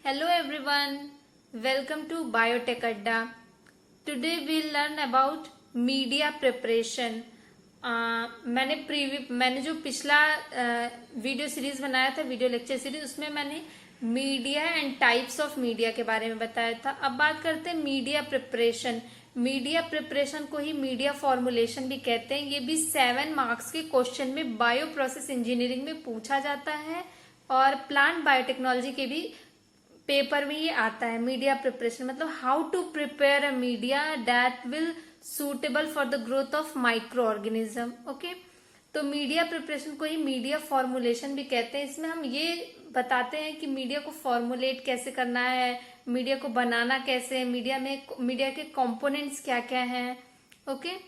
Hello everyone, welcome to Biotech Adda. Today we'll learn about media preparation. मैंने जो पिछला video series बनाया था, वीडियो लेक्चर सीरीज, उसमें मैंने media and types of media के बारे में बताया था। अब बात करते हैं मीडिया प्रिपरेशन। मीडिया प्रिपरेशन को ही मीडिया फॉर्मुलेशन भी कहते हैं। ये भी 7 मार्क्स के क्वेश्चन में बायो प्रोसेस इंजीनियरिंग में पूछा जाता है और प्लांट बायोटेक्नोलॉजी के भी पेपर में ये आता है। मीडिया प्रिपरेशन मतलब how to prepare a media that will suitable for the growth of micro organism. Okay, तो मीडिया प्रिपरेशन को ही मीडिया फॉर्मुलेशन भी कहते हैं। इसमें हम ये बताते हैं कि मीडिया को फॉर्मुलेट कैसे करना है, मीडिया को बनाना कैसे है, मीडिया के कंपोनेंट्स क्या क्या हैं। ओके,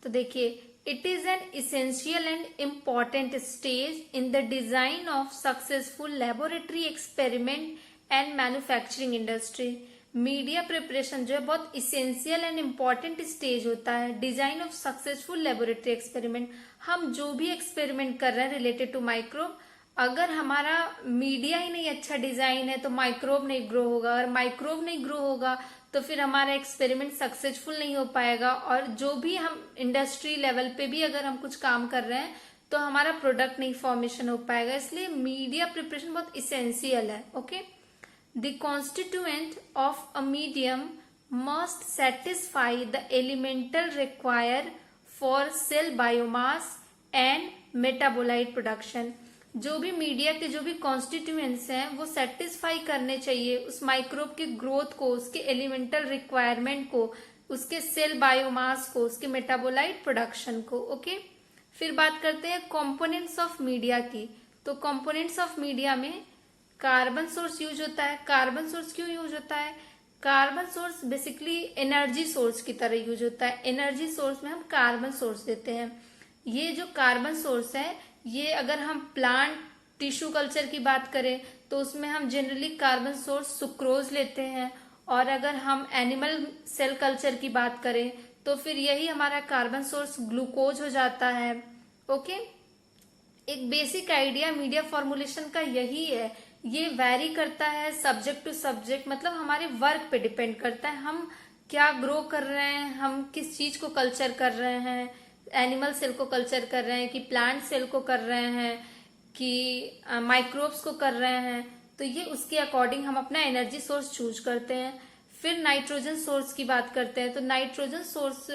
तो देखिए, it is an essential and important stage in the design of successful laboratory experiment and manufacturing industry. Media preparation जो है बहुत इसेंशियल एंड इम्पॉर्टेंट स्टेज होता है design of successful laboratory experiment. हम जो भी एक्सपेरिमेंट कर रहे हैं रिलेटेड टू माइक्रोब, अगर हमारा मीडिया ही नहीं अच्छा डिजाइन है तो माइक्रोब नहीं ग्रो होगा। अगर माइक्रोब नहीं ग्रो होगा तो फिर हमारा एक्सपेरिमेंट सक्सेसफुल नहीं हो पाएगा। और जो भी हम इंडस्ट्री लेवल पे भी अगर हम कुछ काम कर रहे हैं तो हमारा प्रोडक्ट नहीं फॉर्मेशन हो पाएगा। इसलिए मीडिया प्रिपरेशन बहुत इसेंशियल है। Okay, the constituent of a medium must satisfy the elemental require for sale biomass and metabolite production. जो भी मीडिया के जो भी कॉन्स्टिट्यूएंट्स हैं वो सेटिस्फाई करने चाहिए उस माइक्रोब के ग्रोथ को, उसके एलिमेंटल रिक्वायरमेंट को, उसके सेल बायोमास को, उसके मेटाबोलाइट प्रोडक्शन को। ओके, फिर बात करते हैं कंपोनेंट्स ऑफ मीडिया की। तो कंपोनेंट्स ऑफ मीडिया में कार्बन सोर्स यूज होता है। कार्बन सोर्स क्यों यूज होता है? Carbon source basically energy source की तरह यूज होता है। एनर्जी सोर्स में हम कार्बन सोर्स देते हैं। ये जो कार्बन सोर्स है, ये अगर हम प्लांट टिश्यू कल्चर की बात करें तो उसमें हम जनरली कार्बन सोर्स सुक्रोज लेते हैं, और अगर हम एनिमल सेल कल्चर की बात करें तो फिर यही हमारा कार्बन सोर्स ग्लूकोज हो जाता है। ओके, एक बेसिक आइडिया मीडिया फॉर्मुलेशन का यही है। ये वैरी करता है सब्जेक्ट टू सब्जेक्ट, मतलब हमारे वर्क पे डिपेंड करता है हम क्या ग्रो कर रहे हैं, हम किस चीज को कल्चर कर रहे हैं, एनिमल सेल को कल्चर कर रहे हैं कि प्लांट सेल को कर रहे हैं कि माइक्रोब्स को कर रहे हैं। तो ये उसके अकॉर्डिंग हम अपना एनर्जी सोर्स चूज करते हैं। फिर नाइट्रोजन सोर्स की बात करते हैं। तो नाइट्रोजन सोर्स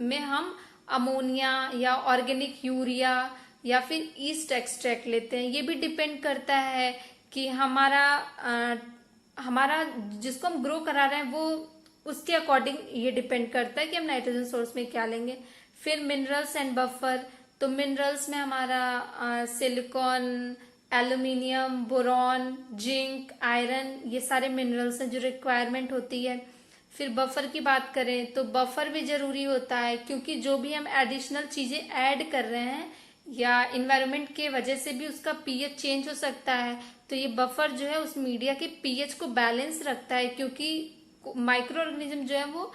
में हम अमोनिया या ऑर्गेनिक यूरिया या फिर ईस्ट एक्सट्रैक्ट लेते हैं। ये भी डिपेंड करता है कि हमारा जिसको हम ग्रो करा रहे हैं वो उसके अकॉर्डिंग ये डिपेंड करता है कि हम नाइट्रोजन सोर्स में क्या लेंगे। फिर मिनरल्स एंड बफर। तो मिनरल्स में हमारा silicon, aluminium, boron, zinc, iron, ये सारे मिनरल्स हैं जो रिक्वायरमेंट होती है। फिर बफर की बात करें तो बफर भी जरूरी होता है, क्योंकि जो भी हम एडिशनल चीजें ऐड कर रहे हैं या इन्वायरमेंट के वजह से भी उसका पीएच चेंज हो सकता है। तो ये बफर जो है उस मीडिया के पीएच को बैलेंस रखता है, क्योंकि माइक्रो ऑर्गेनिज्म जो है वो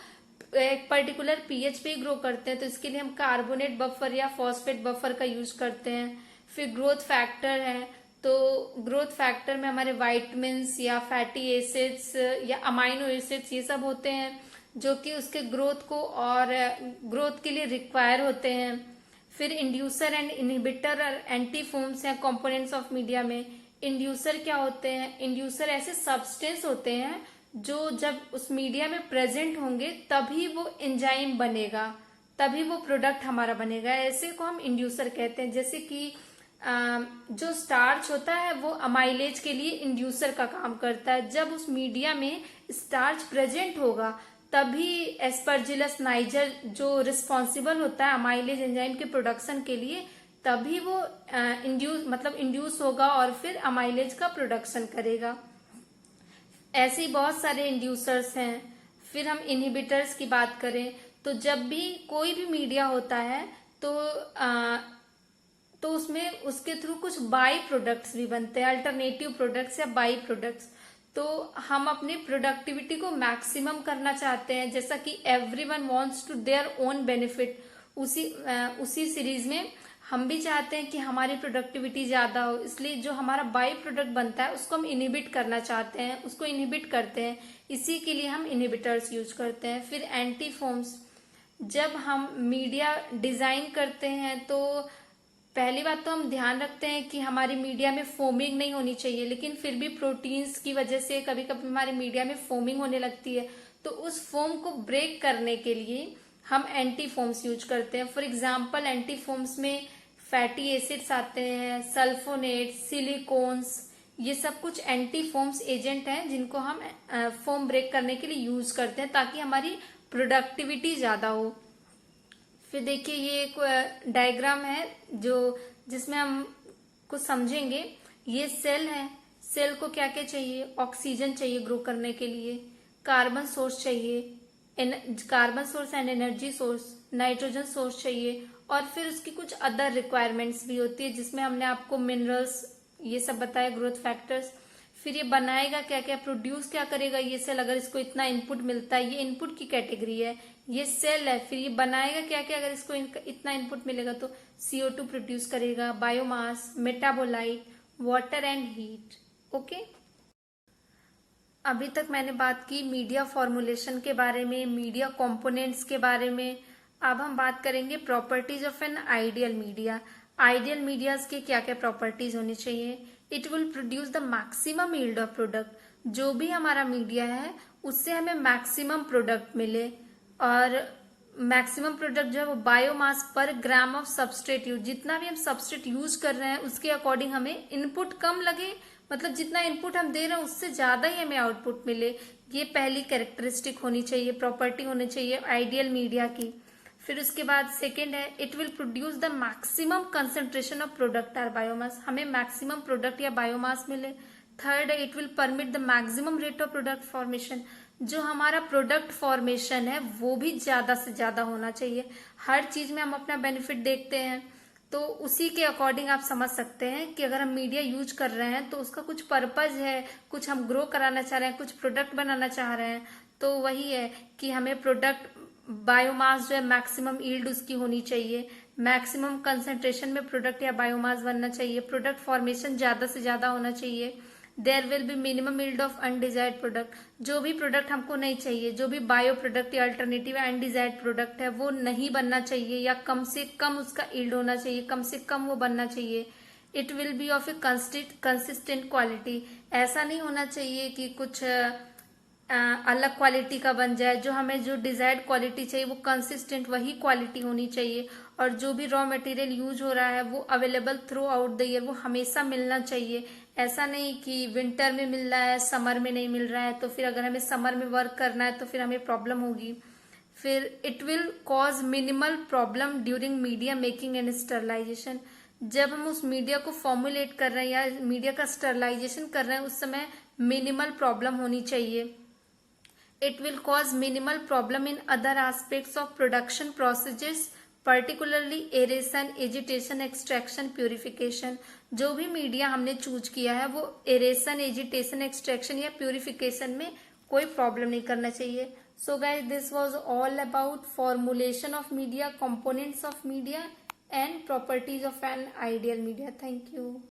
एक पर्टिकुलर पीएच पे ग्रो करते हैं। तो इसके लिए हम कार्बोनेट बफर या फॉस्फेट बफर का यूज करते हैं। फिर ग्रोथ फैक्टर है। तो ग्रोथ फैक्टर में हमारे वाइटमिन्स या फैटी एसिड्स या अमाइनो एसिड्स ये सब होते हैं जो कि उसके ग्रोथ को और ग्रोथ के लिए रिक्वायर होते हैं। फिर इंड्यूसर एंड इनहिबिटर और एंटीफोम्स हैं कंपोनेंट्स ऑफ मीडिया में। इंड्यूसर क्या होते हैं? इंड्यूसर ऐसे सब्सटेंस होते हैं जो जब उस मीडिया में प्रेजेंट होंगे तभी वो एंजाइम बनेगा, तभी वो प्रोडक्ट हमारा बनेगा। ऐसे को हम इंड्यूसर कहते हैं। जैसे कि जो स्टार्च होता है वो अमाइलेज के लिए इंड्यूसर का काम करता है। जब उस मीडिया में स्टार्च प्रेजेंट होगा तभी एस्परजिलस नाइजर जो रिस्पॉन्सिबल होता है अमाइलेज एंजाइम के प्रोडक्शन के लिए, तभी वो इंड्यूस होगा और फिर अमाइलेज का प्रोडक्शन करेगा। ऐसे ही बहुत सारे इंड्यूसर्स हैं। फिर हम इनहिबिटर्स की बात करें तो जब भी कोई भी मीडिया होता है तो उसमें उसके थ्रू कुछ बाई प्रोडक्ट्स भी बनते हैं, अल्टरनेटिव प्रोडक्ट्स या बाई प्रोडक्ट्स। तो हम अपनी प्रोडक्टिविटी को मैक्सिमम करना चाहते हैं, जैसा कि everyone wants to their own benefit. उसी सीरीज में हम भी चाहते हैं कि हमारी प्रोडक्टिविटी ज्यादा हो, इसलिए जो हमारा बाई प्रोडक्ट बनता है उसको हम इनहिबिट करना चाहते हैं, उसको इनहिबिट करते हैं, इसी के लिए हम इनहिबिटर्स यूज करते हैं। फिर एंटी फोम्स, जब हम मीडिया डिजाइन करते हैं तो पहली बात तो हम ध्यान रखते हैं कि हमारी मीडिया में फोमिंग नहीं होनी चाहिए, लेकिन फिर भी प्रोटीन्स की वजह से कभी कभी हमारी मीडिया में फोमिंग होने लगती है, तो उस फोम को ब्रेक करने के लिए हम एंटी फोम्स यूज करते हैं। फॉर एग्जाम्पल एंटी फोम्स में फैटी एसिड्स आते हैं, सल्फोनेट, सिलिकॉन्स, ये सब कुछ एंटी फोम्स एजेंट हैं जिनको हम फोम ब्रेक करने के लिए यूज करते हैं ताकि हमारी प्रोडक्टिविटी ज्यादा हो। फिर देखिए ये एक डायग्राम है जो जिसमें हम कुछ समझेंगे। ये सेल है, सेल को क्या क्या चाहिए, ऑक्सीजन चाहिए ग्रो करने के लिए, कार्बन सोर्स चाहिए, carbon source and energy source, nitrogen source चाहिए, और फिर उसकी कुछ अदर रिक्वायरमेंट्स भी होती है जिसमें हमने आपको मिनरल्स ये सब बताया, ग्रोथ फैक्टर्स। फिर ये बनाएगा क्या क्या, प्रोड्यूस क्या करेगा ये सेल, अगर इसको इतना इनपुट मिलता है, ये इनपुट की कैटेगरी है, ये सेल है। फिर ये बनाएगा क्या क्या, अगर इसको इतना इनपुट मिलेगा तो CO2 प्रोड्यूस करेगा, biomass, metabolite, water and heat. Okay, अभी तक मैंने बात की मीडिया फॉर्मुलेशन के बारे में, मीडिया कंपोनेंट्स के बारे में। अब हम बात करेंगे properties of an ideal media. Ideal medias के क्या क्या प्रॉपर्टीज होनी चाहिए। It will produce the maximum yield of product, जो भी हमारा मीडिया है उससे हमें मैक्सिमम प्रोडक्ट मिले, और मैक्सिमम प्रोडक्ट जो है वो बायोमास पर ग्राम ऑफ सबस्ट्रेट यूज, जितना भी हम सबस्ट्रेट यूज कर रहे हैं उसके अकॉर्डिंग हमें इनपुट कम लगे, मतलब जितना इनपुट हम दे रहे हैं उससे ज्यादा ही हमें आउटपुट मिले। ये पहली कैरेक्टरिस्टिक होनी चाहिए, प्रॉपर्टी होनी चाहिए आइडियल मीडिया की। फिर उसके बाद सेकेंड है, it will produce the maximum concentration of product or biomass, हमें मैक्सिमम प्रोडक्ट या बायोमास मिले। थर्ड है, it will permit the maximum rate of product formation, जो हमारा प्रोडक्ट फॉर्मेशन है वो भी ज्यादा से ज्यादा होना चाहिए। हर चीज में हम अपना बेनिफिट देखते हैं, तो उसी के अकॉर्डिंग आप समझ सकते हैं कि अगर हम मीडिया यूज कर रहे हैं तो उसका कुछ पर्पज है, कुछ हम ग्रो कराना चाह रहे हैं, कुछ प्रोडक्ट बनाना चाह रहे हैं, तो वही है कि हमें प्रोडक्ट बायोमास जो है मैक्सिमम यील्ड उसकी होनी चाहिए, मैक्सिमम कंसेंट्रेशन में प्रोडक्ट या बायोमास बनना चाहिए, प्रोडक्ट फॉर्मेशन ज्यादा से ज्यादा होना चाहिए। There will be minimum yield of undesired product, जो भी प्रोडक्ट हमको नहीं चाहिए, जो भी बायो प्रोडक्ट या अल्टरनेटिव अनडिजायर्ड प्रोडक्ट है वो नहीं बनना चाहिए, या कम से कम उसका यील्ड होना चाहिए, कम से कम वो बनना चाहिए। It will be of A consistent quality, ऐसा नहीं होना चाहिए कि कुछ अलग क्वालिटी का बन जाए, जो हमें जो डिजायर्ड क्वालिटी चाहिए वो कंसिस्टेंट वही क्वालिटी होनी चाहिए, और जो भी रॉ मटेरियल यूज हो रहा है वो available through out the year, वो हमेशा मिलना चाहिए। ऐसा नहीं कि विंटर में मिल रहा है समर में नहीं मिल रहा है, तो फिर अगर हमें समर में वर्क करना है तो फिर हमें प्रॉब्लम होगी। फिर it will cause minimal problem during media making and sterilization, जब हम उस मीडिया को फॉर्मुलेट कर रहे हैं या मीडिया का स्टरलाइजेशन कर रहे हैं उस समय मिनिमल प्रॉब्लम होनी चाहिए। It will cause minimal problem in other aspects of production processes, particularly aeration, agitation, extraction, purification। जो भी मीडिया हमने चूज किया है वो एरेशन, एजिटेशन, एक्सट्रैक्शन या प्यूरिफिकेशन में कोई प्रॉब्लम नहीं करना चाहिए। So guys, this was all about formulation of media, components of media and properties of an ideal media. Thank you.